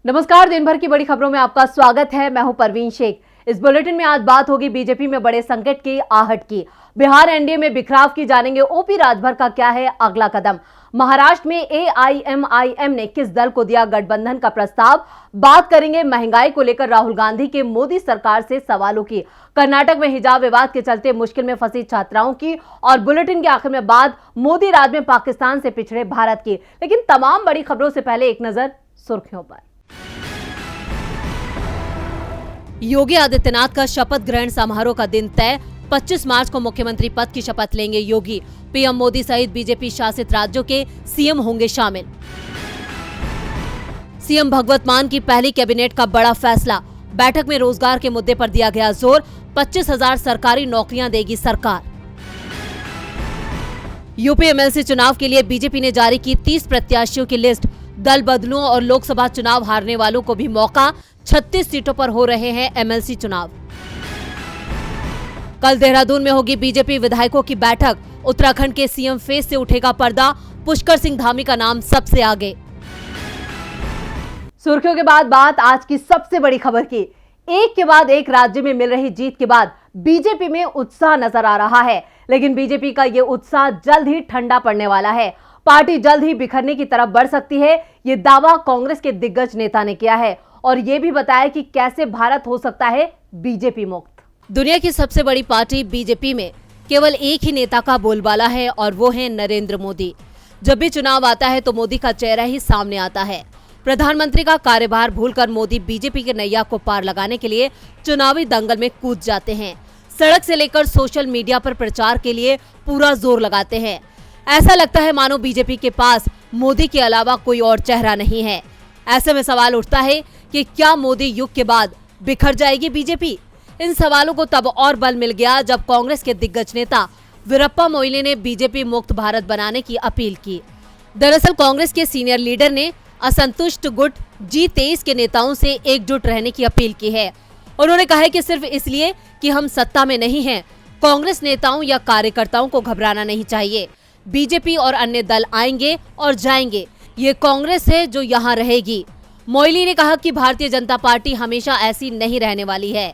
नमस्कार, दिन भर की बड़ी खबरों में आपका स्वागत है। मैं हूं परवीन शेख। इस बुलेटिन में आज बात होगी बीजेपी में बड़े संकट की आहट की। बिहार एनडीए में बिखराव की, जानेंगे ओपी राजभर का क्या है अगला कदम। महाराष्ट्र में एआईएमआईएम ने किस दल को दिया गठबंधन का प्रस्ताव। बात करेंगे महंगाई को लेकर राहुल गांधी के मोदी सरकार से सवालों की। कर्नाटक में हिजाब विवाद के चलते मुश्किल में फंसी छात्राओं की, और बुलेटिन के आखिर में बात मोदी राज में पाकिस्तान से पिछड़े भारत की। लेकिन तमाम बड़ी खबरों से पहले एक नजर सुर्खियों पर। योगी आदित्यनाथ का शपथ ग्रहण समारोह का दिन तय। 25 मार्च को मुख्यमंत्री पद की शपथ लेंगे योगी। पीएम मोदी सहित बीजेपी शासित राज्यों के सीएम होंगे शामिल। सीएम भगवत मान की पहली कैबिनेट का बड़ा फैसला। बैठक में रोजगार के मुद्दे पर दिया गया जोर। 25,000 सरकारी नौकरियां देगी सरकार। यूपी एमएलसी चुनाव के लिए बीजेपी ने जारी की 30 प्रत्याशियों की लिस्ट। दल बदलुओं और लोकसभा चुनाव हारने वालों को भी मौका। 36 सीटों पर हो रहे हैं एमएलसी चुनाव। कल देहरादून में होगी बीजेपी विधायकों की बैठक। उत्तराखंड के सीएम फेस से उठेगा पर्दा। पुष्कर सिंह धामी का नाम सबसे आगे। सुर्खियों के बाद बात आज की सबसे बड़ी खबर की। एक के बाद एक राज्य में मिल रही जीत के बाद बीजेपी में उत्साह नजर आ रहा है, लेकिन बीजेपी का ये उत्साह जल्द ही ठंडा पड़ने वाला है। पार्टी जल्द ही बिखरने की तरफ बढ़ सकती है, ये दावा कांग्रेस के दिग्गज नेता ने किया है, और ये भी बताया कि कैसे भारत हो सकता है बीजेपी मुक्त। दुनिया की सबसे बड़ी पार्टी बीजेपी में केवल एक ही नेता का बोलबाला है, और वो है नरेंद्र मोदी। जब भी चुनाव आता है तो मोदी का चेहरा ही सामने आता है। प्रधानमंत्री का कार्यभार भूलकर मोदी बीजेपी के नैया को पार लगाने के लिए चुनावी दंगल में कूद जाते हैं। सड़क से लेकर सोशल मीडिया पर प्रचार के लिए पूरा जोर लगाते हैं। ऐसा लगता है मानो बीजेपी के पास मोदी के अलावा कोई और चेहरा नहीं है। ऐसे में सवाल उठता है कि क्या मोदी युग के बाद बिखर जाएगी बीजेपी। इन सवालों को तब और बल मिल गया जब कांग्रेस के दिग्गज नेता वीरप्पा मोइली ने बीजेपी मुक्त भारत बनाने की अपील की। दरअसल कांग्रेस के सीनियर लीडर ने असंतुष्ट गुट G23 के नेताओं से एकजुट रहने की अपील की है। उन्होंने कहा है कि सिर्फ इसलिए कि हम सत्ता में नहीं हैं, कांग्रेस नेताओं या कार्यकर्ताओं को घबराना नहीं चाहिए। बीजेपी और अन्य दल आएंगे और जाएंगे, ये कांग्रेस है जो यहाँ रहेगी। मोइली ने कहा कि भारतीय जनता पार्टी हमेशा ऐसी नहीं रहने वाली है।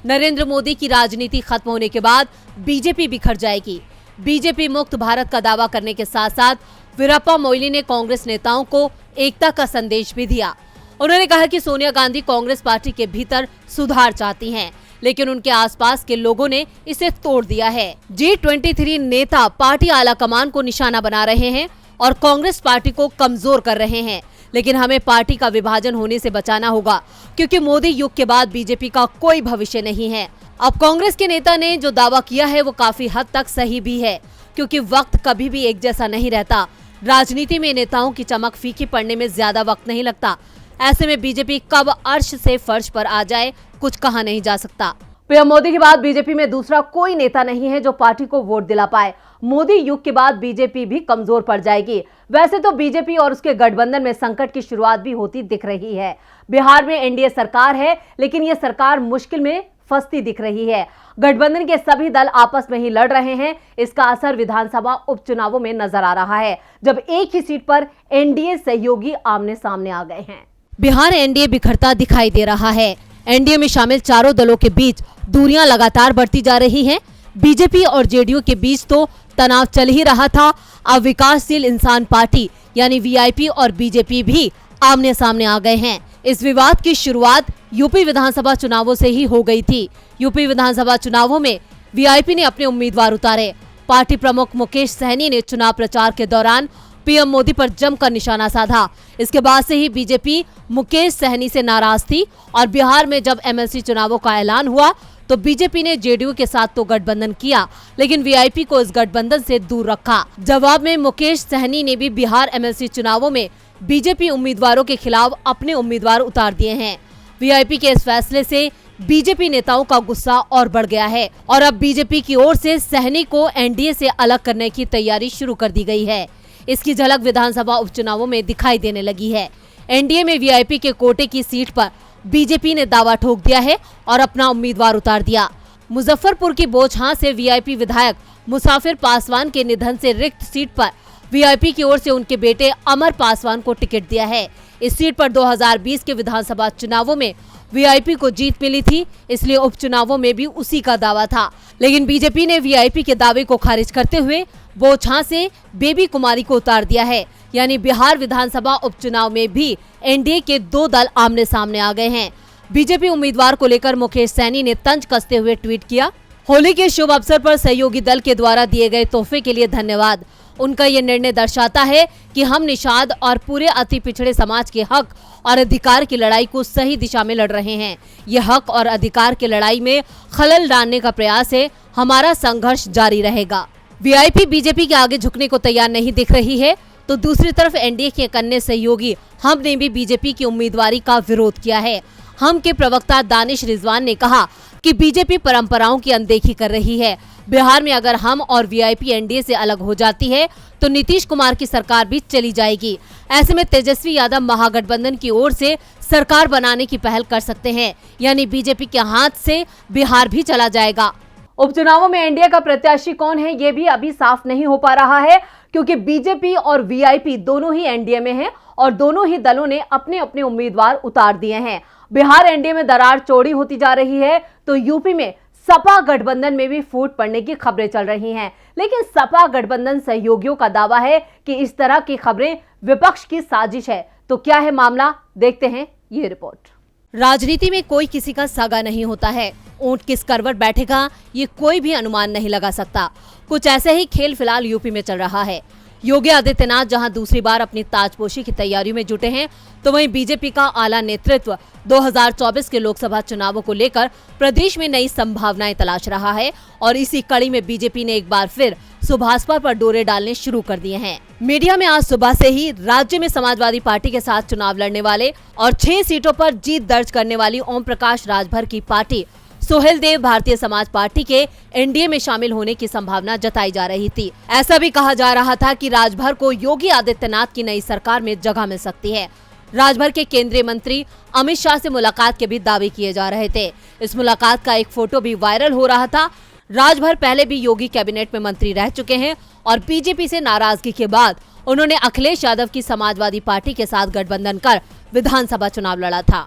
नरेंद्र मोदी की राजनीति खत्म होने के बाद बीजेपी बिखर जाएगी। बीजेपी मुक्त भारत का दावा करने के साथ साथ वीरप्पा मोइली ने कांग्रेस नेताओं को एकता का संदेश भी दिया। उन्होंने कहा कि सोनिया गांधी कांग्रेस पार्टी के भीतर सुधार चाहती हैं, लेकिन उनके आसपास के लोगों ने इसे तोड़ दिया है। G23 नेता पार्टी आला कमान को निशाना बना रहे हैं और कांग्रेस पार्टी को कमजोर कर रहे हैं, लेकिन हमें पार्टी का विभाजन होने से बचाना होगा, क्योंकि मोदी युग के बाद बीजेपी का कोई भविष्य नहीं है। अब कांग्रेस के नेता ने जो दावा किया है वो काफी हद तक सही भी है, क्योंकि वक्त कभी भी एक जैसा नहीं रहता। राजनीति में नेताओं की चमक फीकी पड़ने में ज्यादा वक्त नहीं लगता। ऐसे में बीजेपी कब अर्श से फर्श पर आ जाए कुछ कहा नहीं जा सकता। पीएम मोदी के बाद बीजेपी में दूसरा कोई नेता नहीं है जो पार्टी को वोट दिला पाए। मोदी युग के बाद बीजेपी भी कमजोर पड़ जाएगी। वैसे तो बीजेपी और उसके गठबंधन में संकट की शुरुआत भी होती दिख रही है। बिहार में एनडीए सरकार है, लेकिन ये सरकार मुश्किल में फंसती दिख रही है। गठबंधन के सभी दल आपस में ही लड़ रहे हैं। इसका असर विधानसभा उपचुनावों में नजर आ रहा है, जब एक ही सीट पर एनडीए सहयोगी आमने सामने आ गए हैं। बिहार एनडीए बिखरता दिखाई दे रहा है। एनडीए में शामिल चारों दलों के बीच दूरियां लगातार बढ़ती जा रही हैं। बीजेपी और जेडीयू के बीच तो तनाव चल ही रहा था। अब विकासशील इंसान पार्टी यानी वीआईपी और बीजेपी भी आमने सामने आ गए हैं। इस विवाद की शुरुआत यूपी विधानसभा चुनावों से ही हो गई थी। यूपी विधानसभा चुनावों में वीआईपी ने अपने उम्मीदवार उतारे। पार्टी प्रमुख मुकेश सहनी ने चुनाव प्रचार के दौरान पीएम मोदी पर जमकर निशाना साधा। इसके बाद से ही बीजेपी मुकेश सहनी से नाराज थी, और बिहार में जब एमएलसी चुनावों का ऐलान हुआ तो बीजेपी ने जेडीयू के साथ तो गठबंधन किया, लेकिन वीआईपी को इस गठबंधन से दूर रखा। जवाब में मुकेश सहनी ने भी बिहार एमएलसी चुनावों में बीजेपी उम्मीदवारों के खिलाफ अपने उम्मीदवार उतार दिए हैं। वीआईपी के इस फैसले से बीजेपी नेताओं का गुस्सा और बढ़ गया है, और अब बीजेपी की ओर से सहनी को एनडीए से अलग करने की तैयारी शुरू कर दी गई है। इसकी झलक विधानसभा उपचुनावों में दिखाई देने लगी है। एनडीए में वीआईपी के कोटे की सीट पर बीजेपी ने दावा ठोक दिया है और अपना उम्मीदवार उतार दिया। मुजफ्फरपुर की बोचहां से वीआईपी विधायक मुसाफिर पासवान के निधन से रिक्त सीट पर वीआईपी की ओर से उनके बेटे अमर पासवान को टिकट दिया है। इस सीट पर 2020 के विधानसभा चुनावों में वीआईपी को जीत मिली थी, इसलिए उपचुनावों में भी उसी का दावा था। लेकिन बीजेपी ने वीआईपी के दावे को खारिज करते हुए बोछा से बेबी कुमारी को उतार दिया है। यानी बिहार विधानसभा उपचुनाव में भी एनडीए के दो दल आमने सामने आ गए हैं। बीजेपी उम्मीदवार को लेकर मुकेश सैनी ने तंज कसते हुए ट्वीट किया, होली के शुभ अवसर पर सहयोगी दल के द्वारा दिए गए तोहफे के लिए धन्यवाद। उनका ये निर्णय दर्शाता है कि हम निषाद और पूरे अति पिछड़े समाज के हक और अधिकार की लड़ाई को सही दिशा में लड़ रहे हैं। ये हक और अधिकार की लड़ाई में खलल डालने का प्रयास है। हमारा संघर्ष जारी रहेगा। वीआईपी बीजेपी के आगे झुकने को तैयार नहीं दिख रही है, तो दूसरी तरफ एनडीए के एक अन्य सहयोगी हम ने भी बीजेपी की उम्मीदवारी का विरोध किया है। हम के प्रवक्ता दानिश रिजवान ने कहा कि बीजेपी परंपराओं की अनदेखी कर रही है। बिहार में अगर हम और वीआईपी एनडीए से अलग हो जाती है तो नीतीश कुमार की सरकार भी चली जाएगी। ऐसे में तेजस्वी यादव महागठबंधन की ओर से सरकार बनाने की पहल कर सकते हैं, यानी बीजेपी के हाथ से बिहार भी चला जाएगा। उपचुनावों में एनडीए का प्रत्याशी कौन है ये भी अभी साफ नहीं हो पा रहा है, क्योंकि बीजेपी और वीआईपी दोनों ही एनडीए में हैं और दोनों ही दलों ने अपने अपने उम्मीदवार उतार दिए हैं। बिहार एनडीए में दरार चौड़ी होती जा रही है, तो यूपी में सपा गठबंधन में भी फूट पड़ने की खबरें चल रही हैं। लेकिन सपा गठबंधन सहयोगियों का दावा है कि इस तरह की खबरें विपक्ष की साजिश है। तो क्या है मामला, देखते हैं ये रिपोर्ट। राजनीति में कोई किसी का सगा नहीं होता है। ऊंट किस करवट बैठेगा ये कोई भी अनुमान नहीं लगा सकता। कुछ ऐसे ही खेल फिलहाल यूपी में चल रहा है। योगी आदित्यनाथ जहां दूसरी बार अपनी ताजपोशी की तैयारियों में जुटे हैं, तो वहीं बीजेपी का आला नेतृत्व 2024 के लोकसभा चुनावों को लेकर प्रदेश में नई संभावनाएं तलाश रहा है और इसी कड़ी में बीजेपी ने एक बार फिर सुभाषपा पर डोरे डालने शुरू कर दिए हैं। मीडिया में आज सुबह से ही राज्य में समाजवादी पार्टी के साथ चुनाव लड़ने वाले और 6 सीटों पर जीत दर्ज करने वाली ओम प्रकाश राजभर की पार्टी सोहेल देव भारतीय समाज पार्टी के एनडीए में शामिल होने की संभावना जताई जा रही थी। ऐसा भी कहा जा रहा था कि राजभर को योगी आदित्यनाथ की नई सरकार में जगह मिल सकती है। राजभर के केंद्रीय मंत्री अमित शाह से मुलाकात के भी दावे किए जा रहे थे। इस मुलाकात का एक फोटो भी वायरल हो रहा था। राजभर पहले भी योगी कैबिनेट में मंत्री रह चुके हैं और बीजेपी से नाराजगी के बाद उन्होंने अखिलेश यादव की समाजवादी पार्टी के साथ गठबंधन कर विधानसभा चुनाव लड़ा था।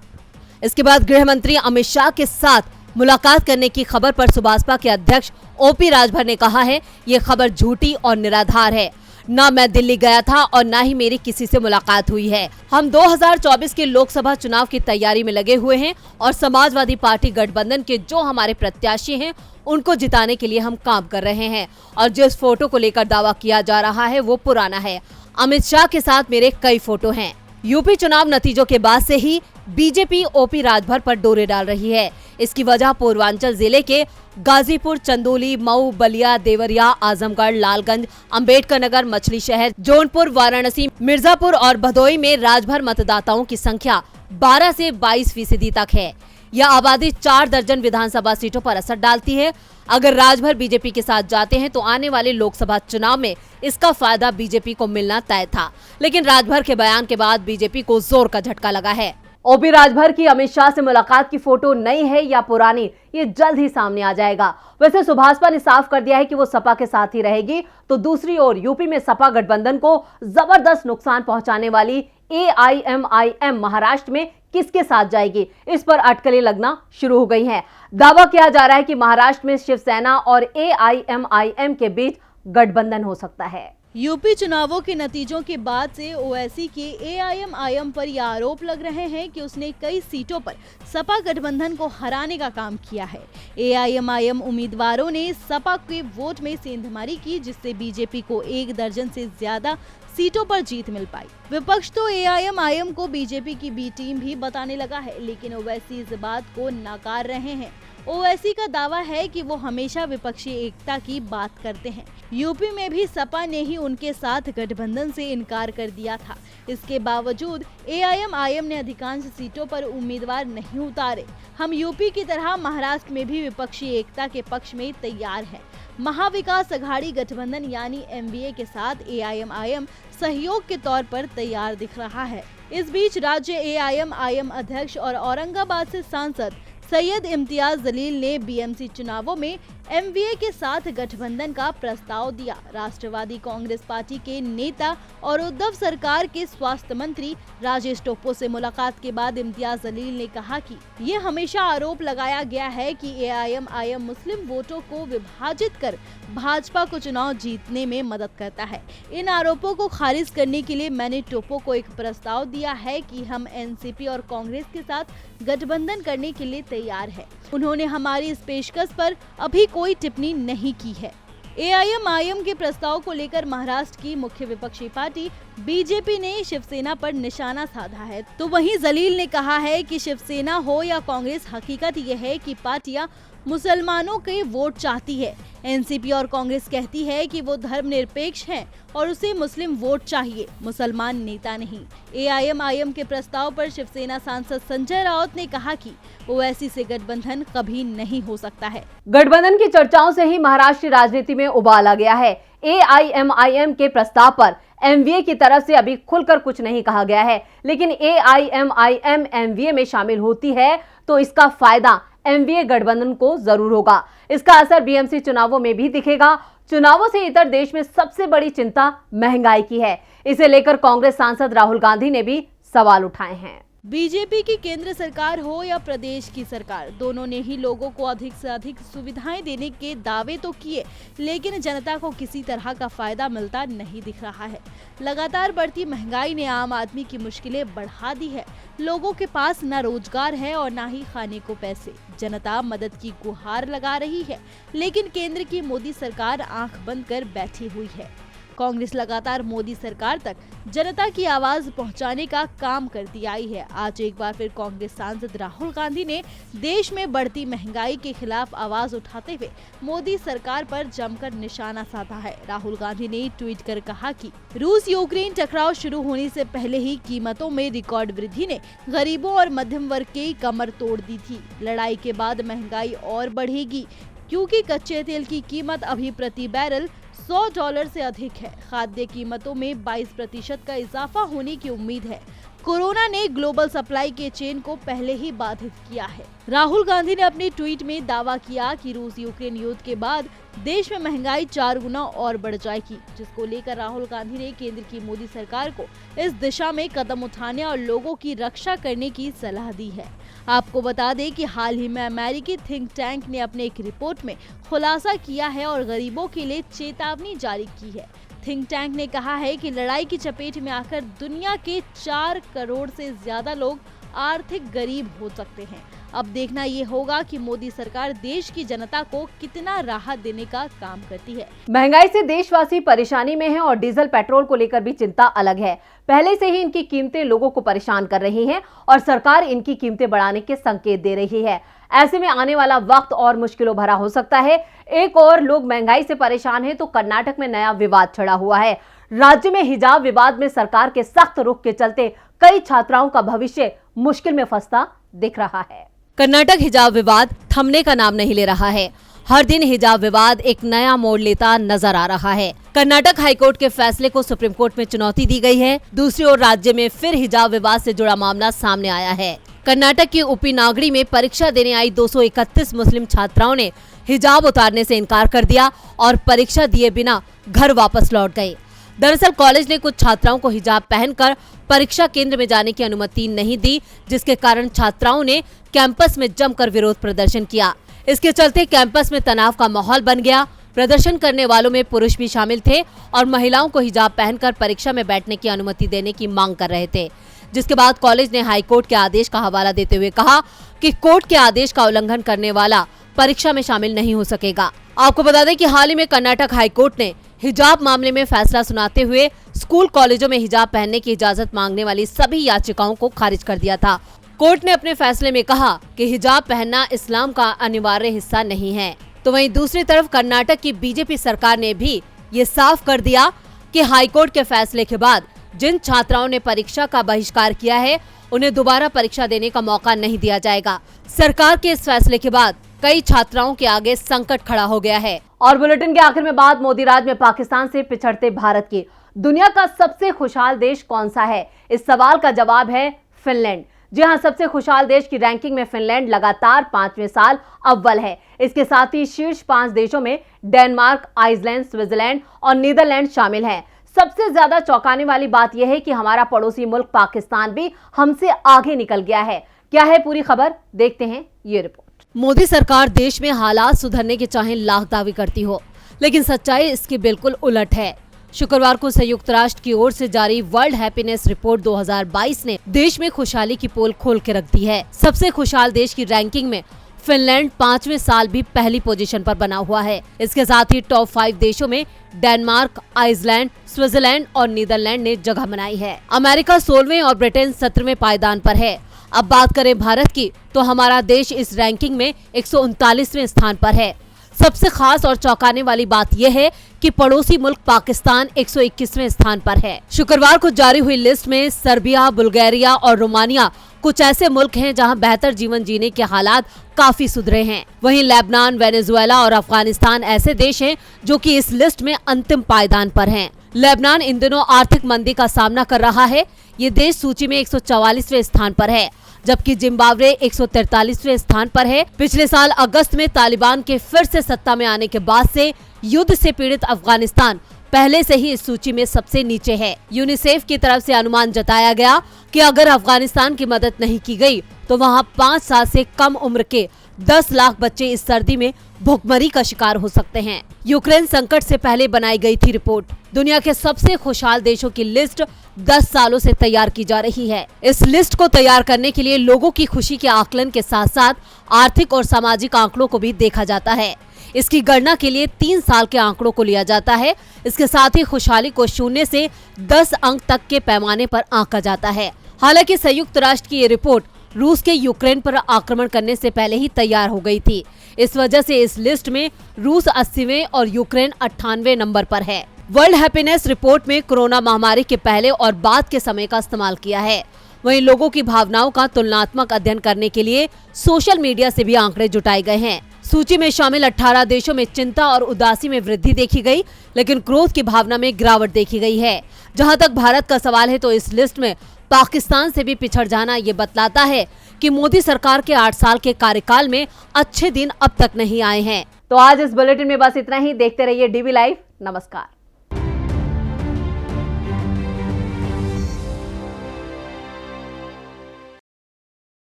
इसके बाद गृह मंत्री अमित शाह के साथ मुलाकात करने की खबर पर सुभाषपा के अध्यक्ष ओपी राजभर ने कहा है, ये खबर झूठी और निराधार है। न मैं दिल्ली गया था और न ही मेरी किसी से मुलाकात हुई है। हम 2024 के लोकसभा चुनाव की तैयारी में लगे हुए हैं और समाजवादी पार्टी गठबंधन के जो हमारे प्रत्याशी हैं उनको जिताने के लिए हम काम कर रहे हैं और जिस फोटो को लेकर दावा किया जा रहा है वो पुराना है। अमित शाह के साथ मेरे कई फोटो हैं। यूपी चुनाव नतीजों के बाद से ही बीजेपी ओपी राजभर पर डोरे डाल रही है। इसकी वजह पूर्वांचल जिले के गाजीपुर, चंदौली, मऊ, बलिया, देवरिया, आजमगढ़, लालगंज, अंबेडकर नगर, मछली शहर, जौनपुर, वाराणसी, मिर्जापुर और भदोई में राजभर मतदाताओं की संख्या 12 से 22% तक है। यह आबादी 4 दर्जन विधानसभा सीटों पर असर डालती है। अगर राजभर बीजेपी के साथ जाते हैं तो आने वाले लोकसभा चुनाव में इसका फायदा बीजेपी को मिलना तय था, लेकिन राजभर के बयान के बाद बीजेपी को जोर का झटका लगा है। ओपी राजभर की अमित शाह से मुलाकात की फोटो नई है या पुरानी, ये जल्द ही सामने आ जाएगा। वैसे सुभाषपा ने साफ कर दिया है कि वो सपा के साथ ही रहेगी, तो दूसरी ओर यूपी में सपा गठबंधन को जबरदस्त नुकसान पहुंचाने वाली AIMIM महाराष्ट्र में किसके साथ जाएगी, इस पर अटकलें लगना शुरू हो गई हैं। दावा किया जा रहा है कि महाराष्ट्र में शिवसेना और AIMIM के बीच गठबंधन हो सकता है। यूपी चुनावों के नतीजों के बाद से ओवैसी के AIMIM पर यह आरोप लग रहे हैं कि उसने कई सीटों पर सपा गठबंधन को हराने का काम किया है। AIMIM उम्मीदवारों ने सपा के वोट में सेंधमारी की, जिससे बीजेपी को 1 दर्जन से ज्यादा सीटों पर जीत मिल पाई। विपक्ष तो AIMIM को बीजेपी की बी टीम भी बताने लगा है, लेकिन ओवैसी इस बात को नकार रहे हैं। ओवैसी का दावा है कि वो हमेशा विपक्षी एकता की बात करते हैं। यूपी में भी सपा ने ही उनके साथ गठबंधन से इनकार कर दिया था। इसके बावजूद AIMIM ने अधिकांश सीटों पर उम्मीदवार नहीं उतारे। हम यूपी की तरह महाराष्ट्र में भी विपक्षी एकता के पक्ष में तैयार हैं। महाविकास अघाड़ी गठबंधन यानी MVA के साथ AIMIM सहयोग के तौर पर तैयार दिख रहा है। इस बीच राज्य AIMIM अध्यक्ष और औरंगाबाद से सांसद सैयद इम्तियाज जलील ने बीएमसी चुनावों में एमवीए के साथ गठबंधन का प्रस्ताव दिया। राष्ट्रवादी कांग्रेस पार्टी के नेता और उद्धव सरकार के स्वास्थ्य मंत्री राजेश टोपे से मुलाकात के बाद इम्तियाज जलील ने कहा कि ये हमेशा आरोप लगाया गया है कि एआईएमआईएम मुस्लिम वोटों को विभाजित कर भाजपा को चुनाव जीतने में मदद करता है। इन आरोपों को खारिज करने के लिए मैंने टोपे को एक प्रस्ताव दिया है कि हम एनसीपी और कांग्रेस के साथ गठबंधन करने के लिए तैयार है। उन्होंने हमारी इस पेशकश पर अभी कोई टिप्पणी नहीं की है। एआईएमआईएम के प्रस्ताव को लेकर महाराष्ट्र की मुख्य विपक्षी पार्टी बीजेपी ने शिवसेना पर निशाना साधा है, तो वहीं जलील ने कहा है कि शिवसेना हो या कांग्रेस, हकीकत यह है कि पार्टियां मुसलमानों के वोट चाहती है। एनसीपी और कांग्रेस कहती है कि वो धर्मनिरपेक्ष हैं और उसे मुस्लिम वोट चाहिए, मुसलमान नेता नहीं। एआईएमआईएम के प्रस्ताव पर शिवसेना सांसद संजय राउत ने कहा कि ओवैसी से गठबंधन कभी नहीं हो सकता है। गठबंधन की चर्चाओं से ही महाराष्ट्र राजनीति में उबाल आ गया है। एआईएमआईएम के प्रस्ताव पर एमवीए की तरफ से अभी खुलकर कुछ नहीं कहा गया है, लेकिन एआईएमआईएम एमवीए में शामिल होती है तो इसका फायदा एमवीए गठबंधन को जरूर होगा। इसका असर बीएमसी चुनावों में भी दिखेगा। चुनावों से इतर देश में सबसे बड़ी चिंता महंगाई की है। इसे लेकर कांग्रेस सांसद राहुल गांधी ने भी सवाल उठाए हैं। बीजेपी की केंद्र सरकार हो या प्रदेश की सरकार, दोनों ने ही लोगों को अधिक से अधिक सुविधाएं देने के दावे तो किए, लेकिन जनता को किसी तरह का फायदा मिलता नहीं दिख रहा है। लगातार बढ़ती महंगाई ने आम आदमी की मुश्किलें बढ़ा दी है। लोगों के पास न रोजगार है और न ही खाने को पैसे। जनता मदद की गुहार लगा रही है, लेकिन केंद्र की मोदी सरकार आंख बंद कर बैठी हुई है। कांग्रेस लगातार मोदी सरकार तक जनता की आवाज पहुंचाने का काम करती आई है। आज एक बार फिर कांग्रेस सांसद राहुल गांधी ने देश में बढ़ती महंगाई के खिलाफ आवाज उठाते हुए मोदी सरकार पर जमकर निशाना साधा है। राहुल गांधी ने ट्वीट कर कहा कि रूस यूक्रेन टकराव शुरू होने से पहले ही कीमतों में रिकॉर्ड वृद्धि ने गरीबों और मध्यम वर्ग की कमर तोड़ दी थी। लड़ाई के बाद महंगाई और बढ़ेगी, क्योंकि कच्चे तेल की कीमत अभी प्रति बैरल $100 से अधिक है। खाद्य कीमतों में 22% का इजाफा होने की उम्मीद है। कोरोना ने ग्लोबल सप्लाई के चेन को पहले ही बाधित किया है। राहुल गांधी ने अपने ट्वीट में दावा किया कि रूस यूक्रेन युद्ध के बाद देश में महंगाई 4 गुना और बढ़ जाएगी, जिसको लेकर राहुल गांधी ने केंद्र की मोदी सरकार को इस दिशा में कदम उठाने और लोगों की रक्षा करने की सलाह दी है। आपको बता दें कि हाल ही में अमेरिकी थिंक टैंक ने अपने एक रिपोर्ट में खुलासा किया है और गरीबों के लिए चेतावनी जारी की है। थिंक टैंक ने कहा है कि लड़ाई की चपेट में आकर दुनिया के 4 करोड़ से ज्यादा लोग आर्थिक गरीब हो सकते हैं। अब देखना ये होगा कि मोदी सरकार देश की जनता को कितना राहत देने का काम करती है। महंगाई से देशवासी परेशानी में हैं और डीजल पेट्रोल को लेकर भी चिंता अलग है। पहले से ही इनकी कीमतें लोगों को परेशान कर रही हैं और सरकार इनकी कीमतें बढ़ाने के संकेत दे रही है। ऐसे में आने वाला वक्त और मुश्किलों भरा हो सकता है। एक और लोग महंगाई से परेशान हैं तो कर्नाटक में नया विवाद छिड़ा हुआ है। राज्य में हिजाब विवाद में सरकार के सख्त रुख के चलते कई छात्राओं का भविष्य मुश्किल में फंसता दिख रहा है। कर्नाटक हिजाब विवाद थमने का नाम नहीं ले रहा है। हर दिन हिजाब विवाद एक नया मोड़ लेता नजर आ रहा है। कर्नाटक हाईकोर्ट के फैसले को सुप्रीम कोर्ट में चुनौती दी गई है। दूसरी ओर राज्य में फिर हिजाब विवाद से जुड़ा मामला सामने आया है। कर्नाटक की उपीनागरी में परीक्षा देने आई 231 मुस्लिम छात्राओं ने हिजाब उतारने से इनकार कर दिया और परीक्षा दिए बिना घर वापस लौट गए। दरअसल कॉलेज ने कुछ छात्राओं को हिजाब पहनकर परीक्षा केंद्र में जाने की अनुमति नहीं दी, जिसके कारण छात्राओं ने कैंपस में जमकर विरोध प्रदर्शन किया। इसके चलते कैंपस में तनाव का माहौल बन गया। प्रदर्शन करने वालों में पुरुष भी शामिल थे और महिलाओं को हिजाब पहनकर परीक्षा में बैठने की अनुमति देने की मांग कर रहे थे, जिसके बाद कॉलेज ने हाईकोर्ट के आदेश का हवाला देते हुए कहा कि कोर्ट के आदेश का उल्लंघन करने वाला परीक्षा में शामिल नहीं हो सकेगा। आपको बता दें कि हाल ही में कर्नाटक हाईकोर्ट ने हिजाब मामले में फैसला सुनाते हुए स्कूल कॉलेजों में हिजाब पहनने की इजाजत मांगने वाली सभी याचिकाओं को खारिज कर दिया था। कोर्ट ने अपने फैसले में कहा कि हिजाब पहनना इस्लाम का अनिवार्य हिस्सा नहीं है। तो वहीं दूसरी तरफ कर्नाटक की बीजेपी सरकार ने भी ये साफ कर दिया कि हाईकोर्ट के फैसले के बाद जिन छात्राओं ने परीक्षा का बहिष्कार किया है उन्हें दोबारा परीक्षा देने का मौका नहीं दिया जाएगा। सरकार के इस फैसले के बाद कई छात्राओं के आगे संकट खड़ा हो गया है। और बुलेटिन के आखिर में बात मोदी राज में पाकिस्तान से पिछड़ते भारत की। दुनिया का सबसे खुशहाल देश कौन सा है? इस सवाल का जवाब है फिनलैंड। जी हां, सबसे खुशहाल देश की रैंकिंग में फिनलैंड लगातार 5वें साल अव्वल है। इसके साथ ही शीर्ष 5 देशों में डेनमार्क, आइसलैंड, स्विट्जरलैंड और नीदरलैंड शामिल हैं। सबसे ज्यादा चौंकाने वाली बात यह है कि हमारा पड़ोसी मुल्क पाकिस्तान भी हमसे आगे निकल गया है। क्या है पूरी खबर, देखते हैं ये रिपोर्ट। मोदी सरकार देश में हालात सुधरने के चाहे लाख दावे करती हो, लेकिन सच्चाई इसकी बिल्कुल उलट है। शुक्रवार को संयुक्त राष्ट्र की ओर से जारी वर्ल्ड हैप्पीनेस रिपोर्ट 2022 ने देश में खुशहाली की पोल खोल के रख दी है। सबसे खुशहाल देश की रैंकिंग में फिनलैंड 5वें साल भी पहली पोजीशन पर बना हुआ है। इसके साथ ही टॉप 5 देशों में डेनमार्क, आइसलैंड, स्विट्जरलैंड और नीदरलैंड ने जगह बनाई है। अमेरिका 16वें और ब्रिटेन 17वें पायदान पर है। अब बात करें भारत की, तो हमारा देश इस रैंकिंग में 139वें स्थान पर है। सबसे खास और चौंकाने वाली बात यह है कि पड़ोसी मुल्क पाकिस्तान 121वें स्थान पर है। शुक्रवार को जारी हुई लिस्ट में सर्बिया, बुल्गारिया और रोमानिया कुछ ऐसे मुल्क हैं जहां बेहतर जीवन जीने के हालात काफी सुधरे हैं। वहीं लेबनान, वेनेजुएला और अफगानिस्तान ऐसे देश हैं जो कि इस लिस्ट में अंतिम पायदान पर हैं। लेबनान इन दिनों आर्थिक मंदी का सामना कर रहा है। ये देश सूची में 144वें स्थान पर है, जबकि जिम्बाब्वे 143वें स्थान पर है। पिछले साल अगस्त में तालिबान के फिर से सत्ता में आने के बाद से युद्ध से पीड़ित अफगानिस्तान पहले से ही इस सूची में सबसे नीचे है। यूनिसेफ की तरफ से अनुमान जताया गया कि अगर अफगानिस्तान की मदद नहीं की गई तो वहां 5 साल से कम उम्र के 10 लाख बच्चे इस सर्दी में भुखमरी का शिकार हो सकते हैं। यूक्रेन संकट से पहले बनाई गई थी रिपोर्ट। दुनिया के सबसे खुशहाल देशों की लिस्ट 10 सालों से तैयार की जा रही है। इस लिस्ट को तैयार करने के लिए लोगों की खुशी के आकलन के साथ साथ आर्थिक और सामाजिक आंकड़ों को भी देखा जाता है। इसकी गणना के लिए 3 साल के आंकड़ों को लिया जाता है। इसके साथ ही खुशहाली को 0 से 10 अंक तक के पैमाने पर आंका जाता है। हालांकि संयुक्त राष्ट्र की ये रिपोर्ट रूस के यूक्रेन पर आक्रमण करने से पहले ही तैयार हो गई थी। इस वजह से इस लिस्ट में रूस 80वें और यूक्रेन 98वें नंबर पर है। वर्ल्ड हैप्पीनेस रिपोर्ट में कोरोना महामारी के पहले और बाद के समय का इस्तेमाल किया है। वहीं लोगों की भावनाओं का तुलनात्मक अध्ययन करने के लिए सोशल मीडिया से भी आंकड़े जुटाए गए हैं। सूची में शामिल 18 देशों में चिंता और उदासी में वृद्धि देखी गई, लेकिन क्रोध की भावना में गिरावट देखी गई है। जहां तक भारत का सवाल है तो इस लिस्ट में पाकिस्तान से भी पिछड़ जाना ये बतलाता है कि मोदी सरकार के 8 साल के कार्यकाल में अच्छे दिन अब तक नहीं आए हैं। तो आज इस बुलेटिन में बस इतना ही। देखते रहिए डीवी लाइव। नमस्कार।